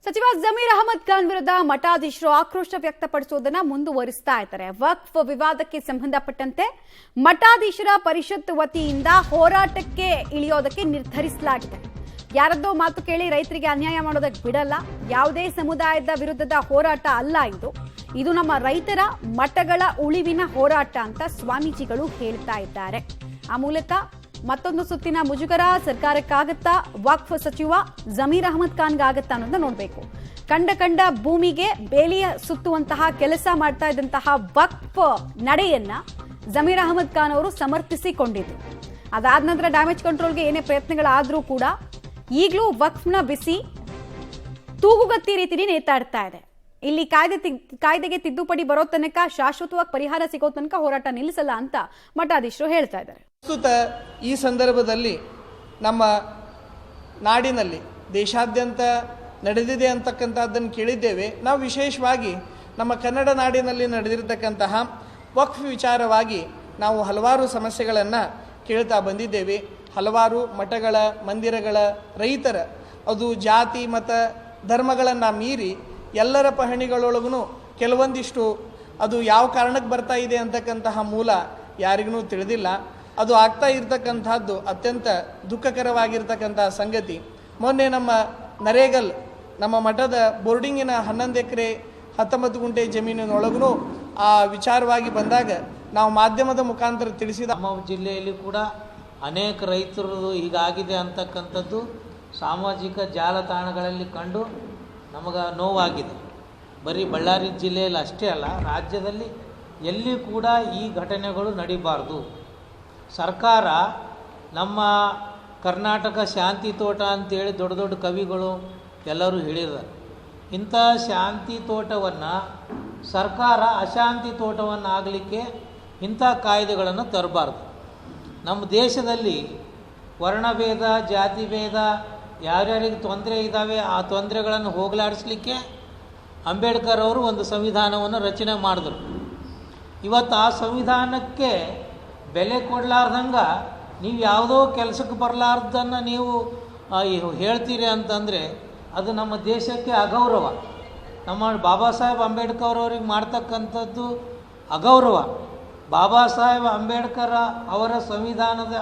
ಸಚಿವ ಜಮೀರ್ ಅಹಮದ್ ಖಾನ್ ವಿರುದ್ಧ ಮಠಾಧೀಶರು ಆಕ್ರೋಶ ವ್ಯಕ್ತಪಡಿಸುವುದನ್ನು ಮುಂದುವರಿಸ್ತಾ ಇದ್ದಾರೆ. ವಕ್ಫ್ ವಿವಾದಕ್ಕೆ ಸಂಬಂಧಪಟ್ಟಂತೆ ಮಠಾಧೀಶರ ಪರಿಷತ್ ವತಿಯಿಂದ ಹೋರಾಟಕ್ಕೆ ಇಳಿಯೋದಕ್ಕೆ ನಿರ್ಧರಿಸಲಾಗಿದೆ. ಯಾರದ್ದೋ ಮಾತು ಕೇಳಿ ರೈತರಿಗೆ ಅನ್ಯಾಯ ಮಾಡೋದಕ್ಕೆ ಬಿಡಲ್ಲ. ಯಾವುದೇ ಸಮುದಾಯದ ವಿರುದ್ಧದ ಹೋರಾಟ ಅಲ್ಲ ಇದು ನಮ್ಮ ರೈತರ ಮಠಗಳ ಉಳಿವಿನ ಹೋರಾಟ ಅಂತ ಸ್ವಾಮೀಜಿಗಳು ಹೇಳ್ತಾ ಇದ್ದಾರೆ. ಆ ಮೂಲಕ ಮತ್ತೊಂದು ಸುತ್ತಿನ ಮುಜುಗರ ಸರ್ಕಾರಕ್ಕಾಗತ್ತಾ, ವಕ್ಫ್ ಸಚಿವ ಜಮೀರ್ ಅಹಮದ್ ಖಾನ್ಗಾಗತ್ತಾ ಅನ್ನೋದನ್ನ ನೋಡಬೇಕು. ಕಂಡ ಭೂಮಿಗೆ ಬೇಲಿಯ ಸುತ್ತುವಂತಹ ಕೆಲಸ ಮಾಡ್ತಾ ಇದ್ದಂತಹ ವಕ್ಫ್ ನಡೆಯನ್ನ ಜಮೀರ್ ಅಹಮದ್ ಖಾನ್ ಅವರು ಸಮರ್ಥಿಸಿಕೊಂಡಿದ್ರು. ಅದಾದ ನಂತರ ಡ್ಯಾಮೇಜ್ ಕಂಟ್ರೋಲ್ಗೆ ಏನೇ ಪ್ರಯತ್ನಗಳಾದ್ರೂ ಕೂಡ ಈಗಲೂ ವಕ್ಫ್ನ ಬಿಸಿ ತೂಗುಗತ್ತಿ ರೀತಿಯಲ್ಲಿ ನೇತಾಡ್ತಾ ಇದೆ. ಇಲ್ಲಿ ಕಾಯ್ದೆಗೆ ತಿದ್ದುಪಡಿ ಬರೋ ತನಕ, ಶಾಶ್ವತವಾಗಿ ಪರಿಹಾರ ಸಿಗೋ ತನಕ ಹೋರಾಟ ನಿಲ್ಲಿಸಲ್ಲ ಅಂತ ಮಠಾಧೀಶರು ಹೇಳ್ತಾ ಇದ್ದಾರೆ. ಪ್ರಸ್ತುತ ಈ ಸಂದರ್ಭದಲ್ಲಿ ನಮ್ಮ ನಾಡಿನಲ್ಲಿ ದೇಶಾದ್ಯಂತ ನಡೆದಿದೆ ಅಂತಕ್ಕಂಥದ್ದನ್ನು ಕೇಳಿದ್ದೇವೆ. ನಾವು ವಿಶೇಷವಾಗಿ ನಮ್ಮ ಕನ್ನಡ ನಾಡಿನಲ್ಲಿ ನಡೆದಿರತಕ್ಕಂತಹ ವಕ್ಫ್ ವಿಚಾರವಾಗಿ ನಾವು ಹಲವಾರು ಸಮಸ್ಯೆಗಳನ್ನು ಕೇಳ್ತಾ ಬಂದಿದ್ದೇವೆ. ಹಲವಾರು ಮಠಗಳ, ಮಂದಿರಗಳ, ರೈತರ, ಅದು ಜಾತಿ ಮತ ಧರ್ಮಗಳನ್ನು ಮೀರಿ ಎಲ್ಲರ ಪಹಣಿಗಳೊಳಗೂ ಕೆಲವೊಂದಿಷ್ಟು ಅದು ಯಾವ ಕಾರಣಕ್ಕೆ ಬರ್ತಾ ಇದೆ ಅಂತಕ್ಕಂತಹ ಮೂಲ ಯಾರಿಗೂ ತಿಳಿದಿಲ್ಲ. ಅದು ಆಗ್ತಾ ಇರತಕ್ಕಂಥದ್ದು ಅತ್ಯಂತ ದುಃಖಕರವಾಗಿರ್ತಕ್ಕಂತಹ ಸಂಗತಿ. ಮೊನ್ನೆ ನಮ್ಮ ನರೇಗಲ್, ನಮ್ಮ ಮಠದ ಬೋರ್ಡಿಂಗಿನ 11 ಎಕರೆ 19 ಗುಂಟೆ ಜಮೀನಿನೊಳಗೂ ಆ ವಿಚಾರವಾಗಿ ಬಂದಾಗ ನಾವು ಮಾಧ್ಯಮದ ಮುಖಾಂತರ ತಿಳಿಸಿದ ನಮ್ಮ ಜಿಲ್ಲೆಯಲ್ಲಿ ಕೂಡ ಅನೇಕ ರೈತರದು ಹೀಗಾಗಿದೆ ಅಂತಕ್ಕಂಥದ್ದು ಸಾಮಾಜಿಕ ಜಾಲತಾಣಗಳಲ್ಲಿ ಕಂಡು ನಮಗೆ ನೋವಾಗಿದೆ. ಬರೀ ಬಳ್ಳಾರಿ ಜಿಲ್ಲೆಯಲ್ಲಿ ಅಷ್ಟೇ ಅಲ್ಲ, ರಾಜ್ಯದಲ್ಲಿ ಎಲ್ಲಿ ಕೂಡ ಈ ಘಟನೆಗಳು ನಡೀಬಾರ್ದು. ಸರ್ಕಾರ ನಮ್ಮ ಕರ್ನಾಟಕ ಶಾಂತಿ ತೋಟ ಅಂತೇಳಿ ದೊಡ್ಡ ದೊಡ್ಡ ಕವಿಗಳು ಎಲ್ಲರೂ ಹೇಳಿದ್ದಾರೆ. ಇಂಥ ಶಾಂತಿ ತೋಟವನ್ನು ಸರ್ಕಾರ ಅಶಾಂತಿ ತೋಟವನ್ನು ಆಗಲಿಕ್ಕೆ ಇಂಥ ಕಾಯ್ದೆಗಳನ್ನು ತರಬಾರ್ದು. ನಮ್ಮ ದೇಶದಲ್ಲಿ ವರ್ಣಭೇದ, ಜಾತಿಭೇದ, ಯಾರ್ಯಾರಿಗೆ ತೊಂದರೆ ಇದ್ದಾವೆ ಆ ತೊಂದರೆಗಳನ್ನು ಹೋಗಲಾಡಿಸ್ಲಿಕ್ಕೆ ಅಂಬೇಡ್ಕರ್ ಅವರು ಒಂದು ಸಂವಿಧಾನವನ್ನು ರಚನೆ ಮಾಡಿದ್ರು. ಇವತ್ತು ಆ ಸಂವಿಧಾನಕ್ಕೆ ಬೆಲೆ ಕೊಡಲಾರ್ದಂಗೆ ನೀವು ಯಾವುದೋ ಕೆಲಸಕ್ಕೆ ಬರಲಾರ್ದನ್ನು ನೀವು ಹೇಳ್ತೀರಿ ಅಂತಂದರೆ ಅದು ನಮ್ಮ ದೇಶಕ್ಕೆ ಅಗೌರವ. ನಮ್ಮ ಬಾಬಾ ಸಾಹೇಬ್ ಅಂಬೇಡ್ಕರ್ ಅವ್ರಿಗೆ ಮಾಡ್ತಕ್ಕಂಥದ್ದು ಅಗೌರವ. ಬಾಬಾ ಸಾಹೇಬ್ ಅಂಬೇಡ್ಕರ್ ಅವರ ಸಂವಿಧಾನದ